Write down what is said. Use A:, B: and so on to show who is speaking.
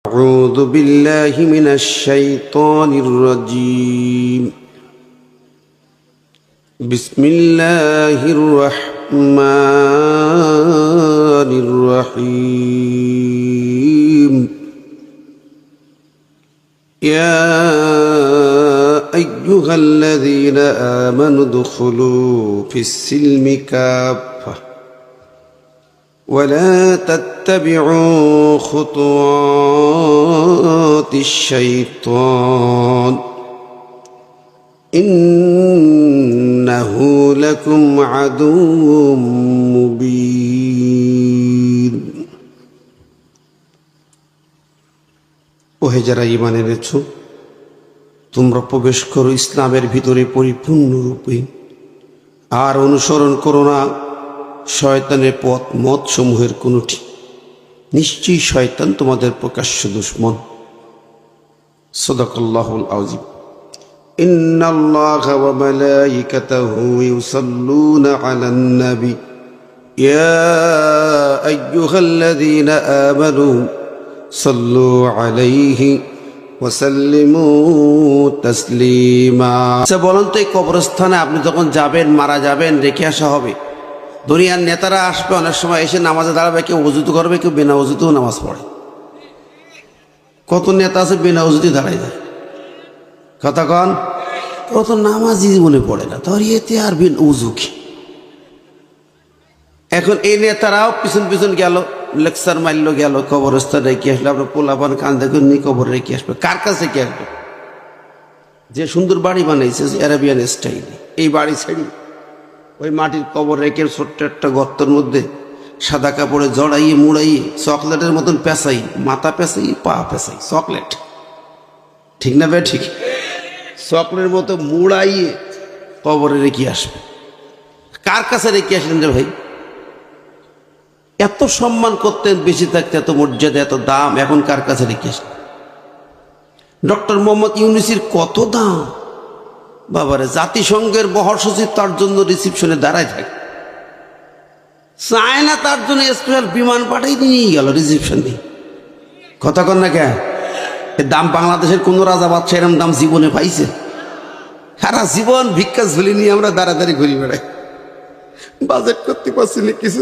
A: أعوذ بالله من الشيطان الرجيم بسم الله الرحمن الرحيم يا أيها الذين آمنوا ادخلوا في السلم كافة ولا تتبعوا خطوات الشيطان إنه لكم عدو مبين ওহে যারা ঈমান এনেছো, তোমরা প্রবেশ করো ইসলামের ভিতরে পরিপূর্ণরূপে, আর অনুসরণ করো না শয়তানের পথ মত সমূহের কোনটি। নিশ্চয়ই শয়তান তোমাদের প্রকাশ্য দুশমন। সাদাকাল্লাহুল আযীম। ইন্নাল্লাহা ওয়া মালাইকাতাহু ইউসাল্লুনা আলান নবী ইয়া আইয়ুহাল্লাযীনা আমানু সাল্লু আলাইহি ওয়া সাল্লিমু তাসলিমা। আচ্ছা বলুন তো, এই কবরস্থানে আপনি যখন যাবেন, মারা যাবেন, রেখে আসা হবে। দুনিয়ার নেতারা আসবে, অনেক সময় এসে নামাজে দাঁড়াবে, কেউ ওযুতে করবে, কেউ বিনা ওযুতেও নামাজ পড়ে। কত নেতা আছে বিনা ওযুতে দাঁড়ায় যায়, কথা কন। কত নামাজই জীবনে পড়ে না, তোর ইয়েতে আর বিন উযু কি। এখন এই নেতারাও পিছন পিছন গেল, লেকচার মারলো, গেল কবরস্থান রেখে আসলো। আপনার পোলাপান কান্দে নি কবর রেখে আসবে, কার কাছে রেখে আসবে? যে সুন্দর বাড়ি বানাইছে আরাবিয়ান স্টাইলে, এই বাড়ি ছেড়ে ওই মাটির কবর রেখে ছোট্ট একটা গর্তের মধ্যে সাদা কাপড়ে জড়াইয়ে মুড়াইয়ে চকলেটের মতন পেঁচাই, মাথা পেঁচাই, পা পেঁচাই, চকলেট, ঠিক না বে ঠিক? চকলেটের মতো মুড়াইয়ে কবরে রেখে আসবে। কার কাছে রেখে আসলেন রে ভাই? এত সম্মান করতেন, বেশি থাকতে এত মর্যাদা, এত দাম, এখন কার কাছে রেখে আসলেন? ডক্টর মোহাম্মদ ইউনূসের কত দাম বাবারে, জাতিসংঘের মহাসচিব তার জন্য রিসিপশনে দাঁড়ায় থাকে, চায় না তার জন্য স্পেশাল বিমান পাঠাই নিয়ে গেল রিসিপশন দিয়ে, কথা কন না কে? এর দাম বাংলাদেশের কোন রাজা বাদশা এরম দাম জীবনে পাইছে? সারা জীবন ভিক্ষা ঝুলি নিয়ে আমরা দাঁড়াদাঁড়ি ঘুরি বেড়াই, বাজেট করতে পারছি না কিছু।